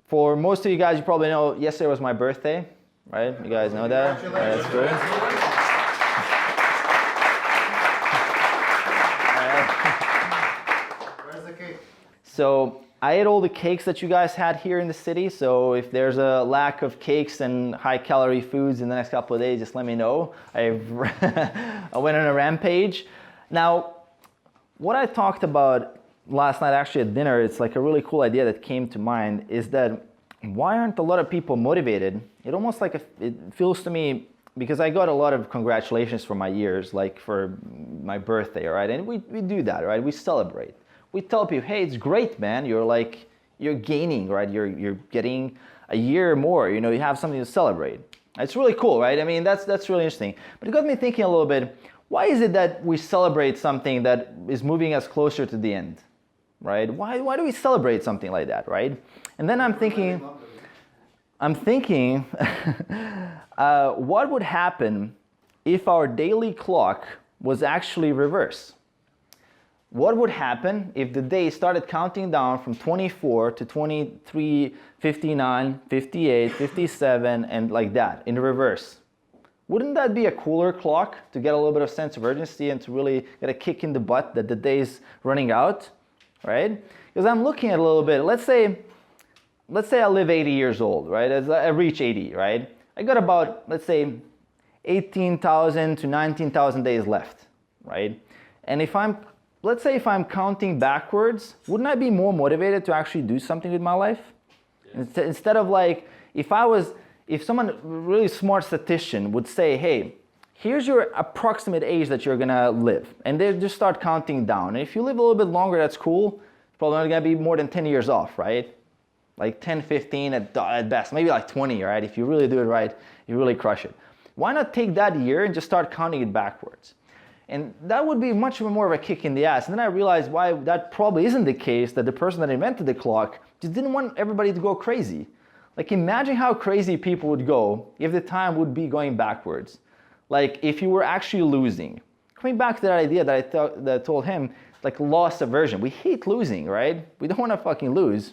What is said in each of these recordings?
For most of you guys, you probably know yesterday was my birthday, right? You guys know that? All right, that's good. Where's the cake? So I ate all the cakes that you guys had here in the city. So if there's a lack of cakes and high-calorie foods in the next couple of days, just let me know. I went on a rampage. Now, what I talked about last night actually at dinner, it's like a really cool idea that came to mind, is that why aren't a lot of people motivated? It almost like it feels to me, because I got a lot of congratulations for my years, like for my birthday, right? And we do that, right? We celebrate. We tell people, hey, it's great, man. You're gaining, right? You're getting a year more, you have something to celebrate. It's really cool, right? I mean, that's really interesting. But it got me thinking a little bit, why is it that we celebrate something that is moving us closer to the end? Right? Why do we celebrate something like that, right? And then I'm thinking, what would happen if our daily clock was actually reverse? What would happen if the day started counting down from 24 to 23, 59, 58, 57, and like that, in reverse? Wouldn't that be a cooler clock to get a little bit of sense of urgency and to really get a kick in the butt that the day's running out? Right? Because I'm looking at a little bit, let's say I live 80 years old, right? As I reach 80, right? I got about, let's say, 18,000 to 19,000 days left, right? And let's say if I'm counting backwards, wouldn't I be more motivated to actually do something with my life? Yes. Instead of like, if someone really smart statistician would say, hey, here's your approximate age that you're gonna live, and they just start counting down. And if you live a little bit longer, that's cool. It's probably not gonna be more than 10 years off, right? Like 10, 15 at best, maybe like 20, right? If you really do it right, you really crush it. Why not take that year and just start counting it backwards? And that would be much more of a kick in the ass. And then I realized why that probably isn't the case, that the person that invented the clock just didn't want everybody to go crazy. Like imagine how crazy people would go if the time would be going backwards. Like if you were actually losing. Coming back to that idea that I told him, like loss aversion. We hate losing, right? We don't want to fucking lose.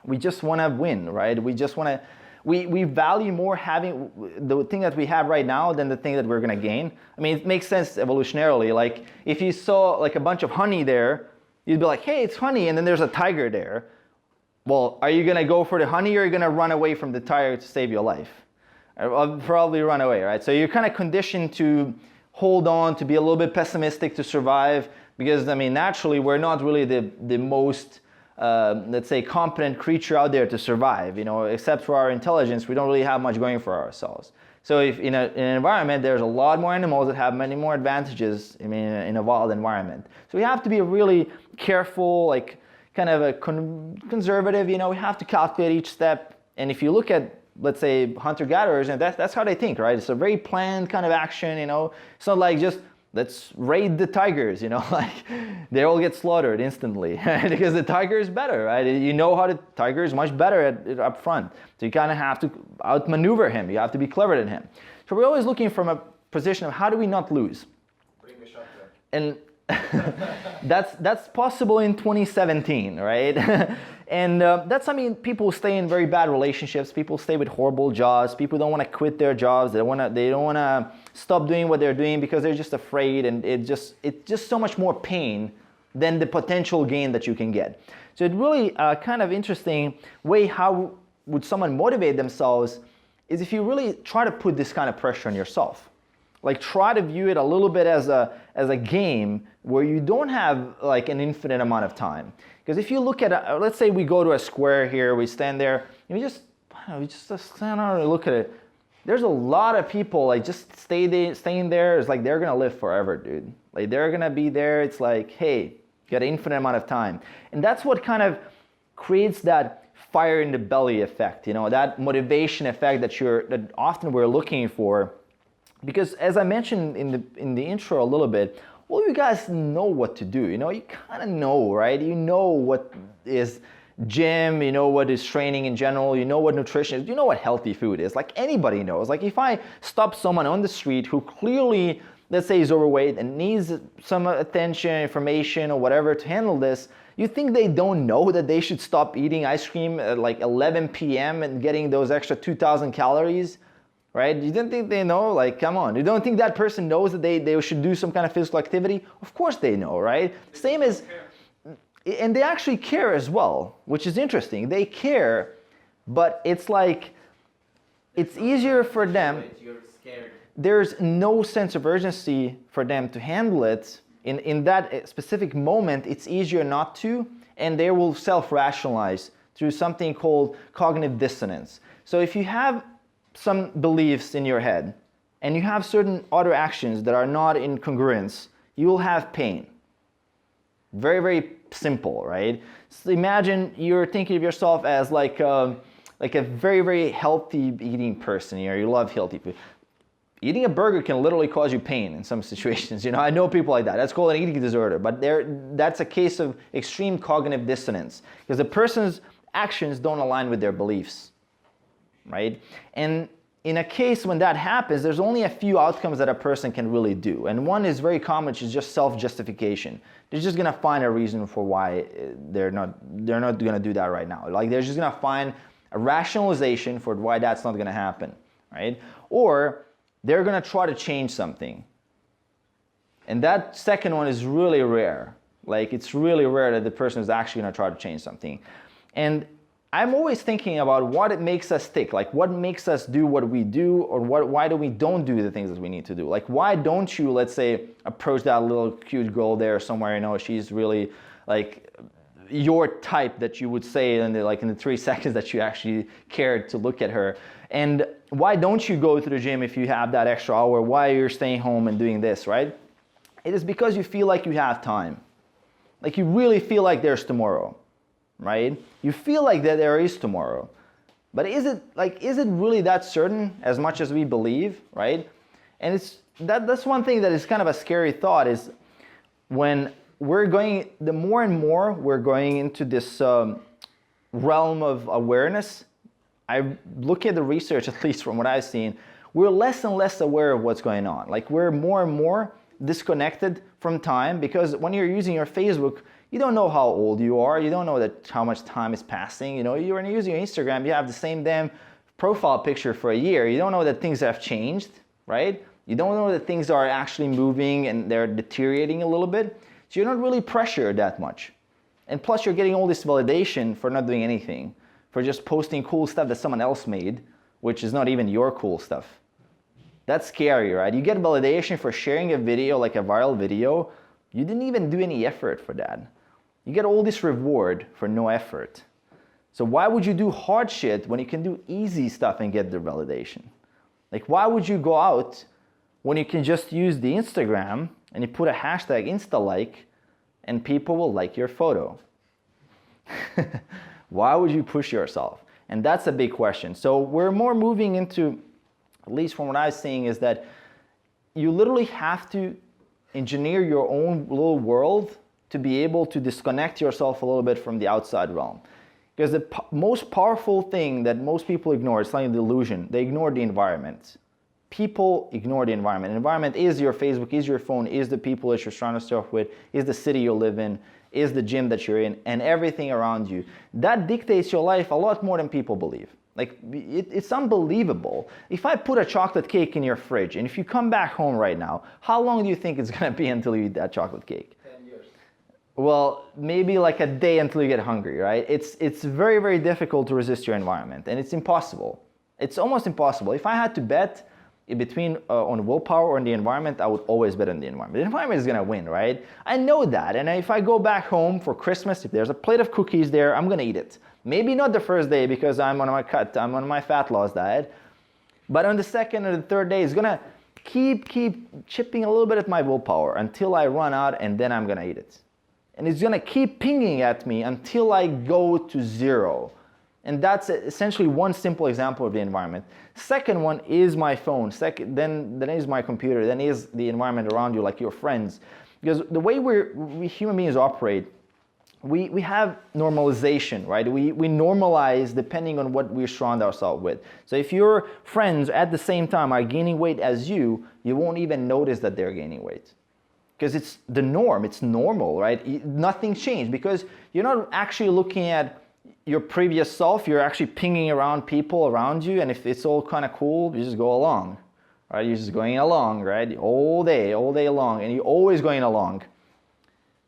We just want to win, right? We just want to, we value more having the thing that we have right now than the thing that we're going to gain. I mean, it makes sense evolutionarily. Like if you saw like a bunch of honey there, you'd be like, hey, it's honey, and then there's a tiger there. Well, are you going to go for the honey or are you going to run away from the tiger to save your life? I'll probably run away, right? So you're kind of conditioned to hold on, to be a little bit pessimistic to survive, because I mean, naturally, we're not really the most, let's say, competent creature out there to survive. Except for our intelligence, we don't really have much going for ourselves. So if in an environment, there's a lot more animals that have many more advantages, in a wild environment. So we have to be really careful, like kind of a conservative. We have to calculate each step. And if you look at, let's say, hunter-gatherers, and that's how they think, right? It's a very planned kind of action, It's not like just, let's raid the tigers, like they all get slaughtered instantly because the tiger is better, right? How the tiger is much better up front. So you kind of have to outmaneuver him. You have to be clever than him. So we're always looking from a position of how do we not lose? Bring the shotgun. And that's possible in 2017, right? And people stay in very bad relationships. People stay with horrible jobs. People don't want to quit their jobs. They don't want to stop doing what they're doing because they're just afraid, and it's just so much more pain than the potential gain that you can get. So it really kind of interesting way how would someone motivate themselves is if you really try to put this kind of pressure on yourself. Like try to view it a little bit as a game where you don't have like an infinite amount of time. Because if you look at, let's say we go to a square here, we stand there, and we just stand around and look at it. There's a lot of people like just staying there. It's like they're gonna live forever, dude. Like they're gonna be there. It's like, hey, you got an infinite amount of time, and that's what kind of creates that fire in the belly effect. That motivation effect that often we're looking for. Because as I mentioned in the intro a little bit, well, you guys know what to do. You kind of know, right? You know what is gym, you know what is training in general, you know what nutrition is, you know what healthy food is. Like anybody knows. Like if I stop someone on the street who clearly, let's say, is overweight and needs some attention, information, or whatever to handle this, You think they don't know that they should stop eating ice cream at like 11 p.m. and getting those extra 2,000 calories, right? You don't think they know? Like, come on. You don't think that person knows that they should do some kind of physical activity? Of course they know, right? Same as, and they actually care as well, which is interesting. They care, but it's like, it's easier for them. You're scared. There's no sense of urgency for them to handle it. In that specific moment, it's easier not to, and they will self-rationalize through something called cognitive dissonance. So if you have some beliefs in your head, and you have certain other actions that are not in congruence, you will have pain. Very, very simple, right? So imagine you're thinking of yourself as like a very, very healthy eating person. You love healthy food. Eating a burger can literally cause you pain in some situations. I know people like that. That's called an eating disorder. But that's a case of extreme cognitive dissonance because the person's actions don't align with their beliefs, right? And in a case when that happens, there's only a few outcomes that a person can really do. And one is very common, which is just self-justification. They're just gonna find a reason for why they're not gonna do that right now. Like they're just gonna find a rationalization for why that's not gonna happen, right? Or they're going to try to change something. And that second one is really rare. Like it's really rare that the person is actually going to try to change something. And I'm always thinking about what it makes us tick. Like what makes us do what we do, or why do we don't do the things that we need to do? Like why don't you, let's say, approach that little cute girl there somewhere, she's really like your type that you would say in the 3 seconds that you actually cared to look at her. And why don't you go to the gym if you have that extra hour? Why you're staying home and doing this, right? It is because you feel like you have time. Like you really feel like there's tomorrow, right? You feel like that there is tomorrow. But is it really that certain as much as we believe, right? And that's one thing that is kind of a scary thought is when the more and more we're going into this realm of awareness. I look at the research, at least from what I've seen, we're less and less aware of what's going on. Like we're more and more disconnected from time because when you're using your Facebook, you don't know how old you are. You don't know how much time is passing. You're using your Instagram, you have the same damn profile picture for a year. You don't know that things have changed, right? You don't know that things are actually moving and they're deteriorating a little bit. So you're not really pressured that much. And plus you're getting all this validation for not doing anything, for just posting cool stuff that someone else made, which is not even your cool stuff. That's scary, right? You get validation for sharing a video, like a viral video. You didn't even do any effort for that. You get all this reward for no effort. So why would you do hard shit when you can do easy stuff and get the validation? Like why would you go out when you can just use the Instagram and you put a hashtag InstaLike and people will like your photo? Why would you push yourself? And that's a big question. So we're more moving into, at least from what I'm seeing, is that you literally have to engineer your own little world to be able to disconnect yourself a little bit from the outside realm. Because the most powerful thing that most people ignore, it's like a delusion, they ignore the environment. People ignore the environment. The environment is your Facebook, is your phone, is the people that you're surrounding yourself with, is the city you live in, is the gym that you're in, and everything around you. That dictates your life a lot more than people believe. Like, it's unbelievable. If I put a chocolate cake in your fridge, and if you come back home right now, how long do you think it's gonna be until you eat that chocolate cake? 10 years. Well, maybe like a day until you get hungry, right? It's very, very difficult to resist your environment, and it's impossible. It's almost impossible. If I had to bet in between on willpower or on the environment, I would always bet on the environment. The environment is gonna win, right? I know that, and if I go back home for Christmas, if there's a plate of cookies there, I'm gonna eat it. Maybe not the first day because I'm on my fat loss diet, but on the second or the third day, it's gonna keep chipping a little bit at my willpower until I run out, and then I'm gonna eat it. And it's gonna keep pinging at me until I go to zero. And that's essentially one simple example of the environment. Second one is my phone. Then is my computer. Then is the environment around you, like your friends. Because the way we human beings operate, we have normalization, right? We normalize depending on what we surround ourselves with. So if your friends at the same time are gaining weight as you won't even notice that they're gaining weight. because it's the norm, it's normal, right? Nothing changed because you're not actually looking at your previous self, you're actually pinging around people around you, and if it's all kind of cool, you just go along, right? You're just going along, right? All day long, and you're always going along.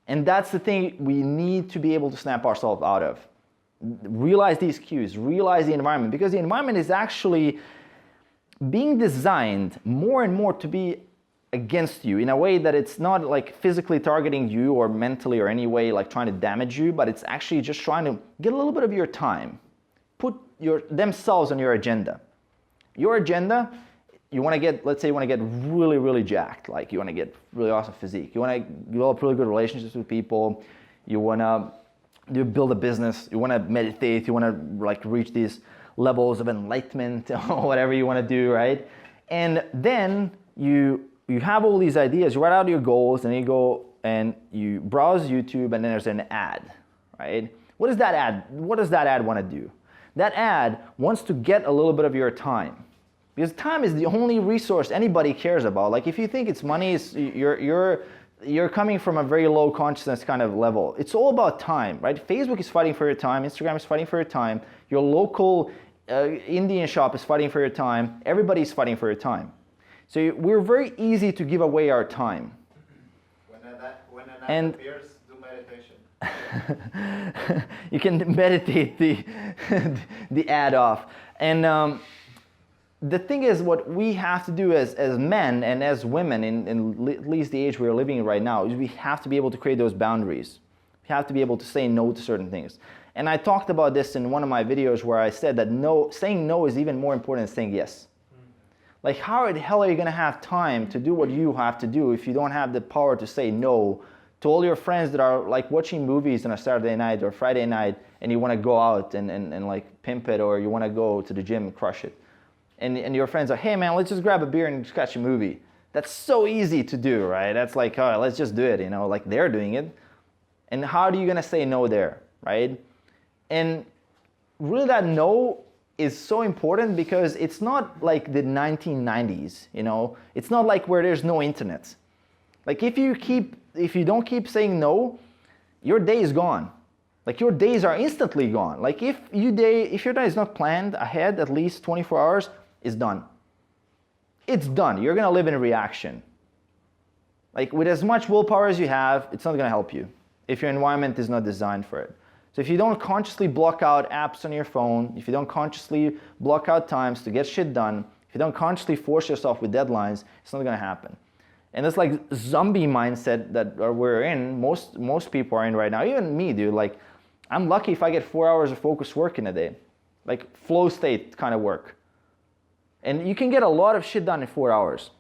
And that's the thing we need to be able to snap ourselves out of. Realize these cues, realize the environment, because the environment is actually being designed more and more to be against you in a way that it's not like physically targeting you or mentally or any way like trying to damage you, but it's actually just trying to get a little bit of your time. Put themselves on your agenda. Your agenda, you want to get, let's say you want to get really, really jacked, like you want to get really awesome physique. You want to develop really good relationships with people. You want to build a business. You want to meditate. You want to like reach these levels of enlightenment or whatever you want to do, right? And then you have all these ideas, you write out your goals, and you go and you browse YouTube, and then there's an ad, right? What does that ad want to do? That ad wants to get a little bit of your time. Because time is the only resource anybody cares about. Like if you think it's money, you're coming from a very low consciousness kind of level. It's all about time, right? Facebook is fighting for your time, Instagram is fighting for your time, your local Indian shop is fighting for your time, everybody's fighting for your time. So we're very easy to give away our time. When an ad appears, do meditation. You can meditate the ad off. And the thing is, what we have to do as men and as women, in at least the age we're living in right now, is we have to be able to create those boundaries. We have to be able to say no to certain things. And I talked about this in one of my videos where I said that saying no is even more important than saying yes. Like how the hell are you going to have time to do what you have to do if you don't have the power to say no to all your friends that are like watching movies on a Saturday night or Friday night, and you want to go out and like pimp it, or you want to go to the gym and crush it. And your friends are, hey man, let's just grab a beer and just catch a movie. That's so easy to do, right? That's like, all right, let's just do it, you know, like they're doing it. And how are you going to say no there, right? And really that no is so important because it's not like the 1990s, you know? It's not like where there's no internet. Like if you don't keep saying no, your day is gone. Like your days are instantly gone. Like if your day is not planned ahead at least 24 hours, it's done. It's done. You're gonna live in a reaction. Like with as much willpower as you have, it's not gonna help you if your environment is not designed for it. So if you don't consciously block out apps on your phone, if you don't consciously block out times to get shit done, if you don't consciously force yourself with deadlines, it's not gonna happen. And it's like zombie mindset that we're in, most people are in right now, even me, dude. Like I'm lucky if I get 4 hours of focused work in a day, like flow state kind of work. And you can get a lot of shit done in 4 hours.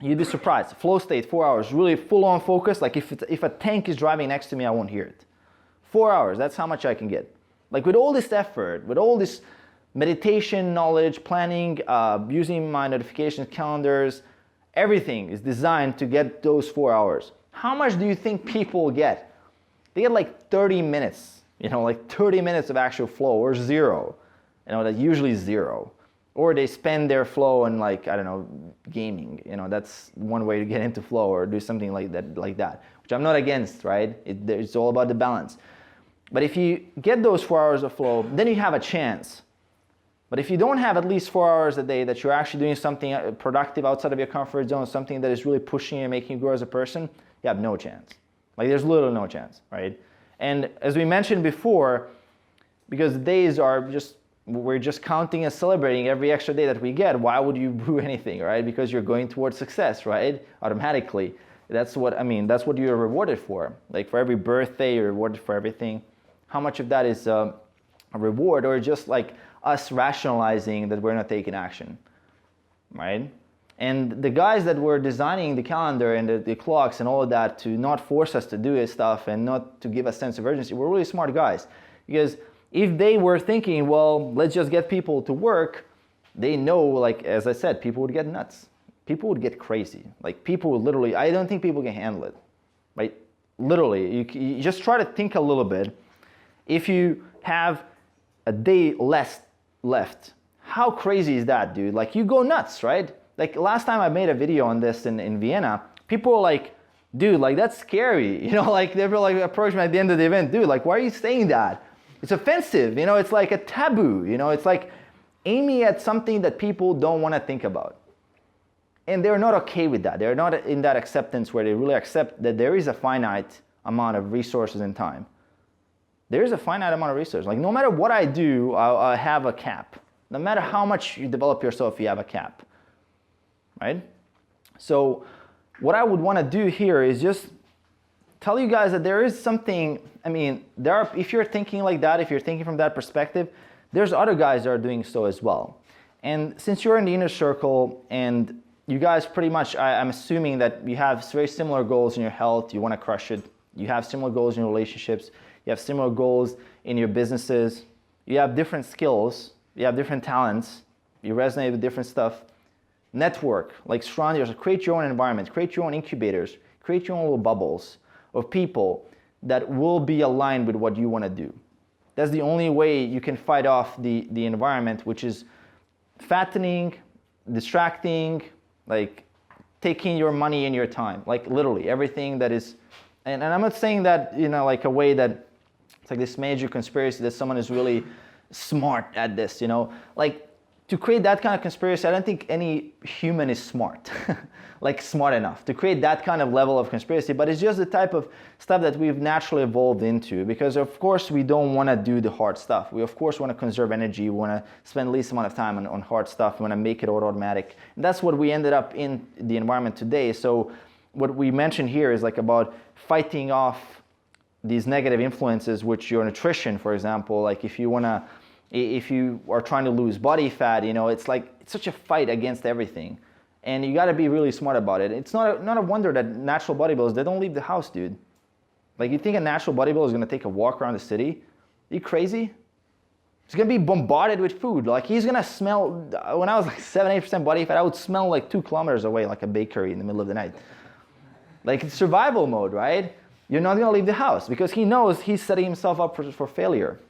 You'd be surprised. Flow state, 4 hours, really full on focus. Like if a tank is driving next to me, I won't hear it. 4 hours, that's how much I can get. Like with all this effort, with all this meditation, knowledge, planning, using my notifications, calendars, everything is designed to get those 4 hours. How much do you think people get? They get like 30 minutes, you know, like 30 minutes of actual flow, or zero. You know, that's usually zero. Or they spend their flow on like, I don't know, gaming. You know, that's one way to get into flow, or do something like that, which I'm not against, right? It's all about the balance. But if you get those 4 hours of flow, then you have a chance. But if you don't have at least 4 hours a day that you're actually doing something productive outside of your comfort zone, something that is really pushing you and making you grow as a person, you have no chance. Like there's literally no chance, right? And as we mentioned before, because the days are we're just counting and celebrating every extra day that we get, why would you do anything, right? Because you're going towards success, right? Automatically. That's what you're rewarded for. Like for every birthday, you're rewarded for everything. How much of that is a reward, or just like us rationalizing that we're not taking action, right? And the guys that were designing the calendar and the clocks and all of that to not force us to do this stuff and not to give us a sense of urgency were really smart guys. Because if they were thinking, well, let's just get people to work, they know, like, as I said, people would get nuts. People would get crazy. Like people would literally, I don't think people can handle it, right? Literally, you just try to think a little bit. If you have a day less left, how crazy is that, dude? Like you go nuts, right? Like last time I made a video on this in Vienna, people were like Dude, like that's scary. You know, like they were like approach me at the end of the event, dude, like why are you saying that? It's offensive, you know, it's like a taboo, you know, it's like aiming at something that people don't want to think about. And they're not okay with that. They're not in that acceptance where they really accept that there is a finite amount of resources and time. There is a finite amount of resources. Like no matter what I do, I have a cap. No matter how much you develop yourself, you have a cap, right? So what I would want to do here is just tell you guys that there is something, I mean, if you're thinking like that, if you're thinking from that perspective, there's other guys that are doing so as well. And since you're in the inner circle and you guys pretty much, I'm assuming that you have very similar goals in your health, you want to crush it, you have similar goals in your relationships, you have similar goals in your businesses, you have different skills, you have different talents, you resonate with different stuff. Network, like surround yourself, create your own environment, create your own incubators, create your own little bubbles of people that will be aligned with what you want to do. That's the only way you can fight off the environment, which is fattening, distracting, like taking your money and your time, like literally everything that is, and I'm not saying that, you know, like a way that it's like this major conspiracy that someone is really smart at this, you know, like to create that kind of conspiracy, I don't think any human is smart, like smart enough to create that kind of level of conspiracy, but it's just the type of stuff that we've naturally evolved into because of course we don't want to do the hard stuff. We of course want to conserve energy, we want to spend the least amount of time on hard stuff, we want to make it automatic. And that's what we ended up in the environment today. So what we mentioned here is like about fighting off these negative influences, which your nutrition, for example, like if you are trying to lose body fat, you know, it's like it's such a fight against everything. And you got to be really smart about it. It's not a wonder that natural bodybuilders, they don't leave the house, dude. Like you think a natural bodybuilder is going to take a walk around the city? Are you crazy? He's going to be bombarded with food. Like he's going to smell, when I was like 7-8% body fat, I would smell like 2 kilometers away like a bakery in the middle of the night. Like it's survival mode, right? You're not going to leave the house because he knows he's setting himself up for failure.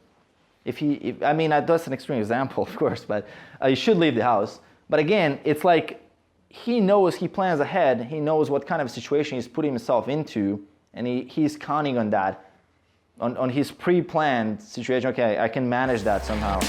I mean, that's an extreme example, of course, but you should leave the house. But again, it's like he knows, he plans ahead, he knows what kind of situation he's putting himself into, and he's counting on that, on his pre-planned situation. Okay, I can manage that somehow.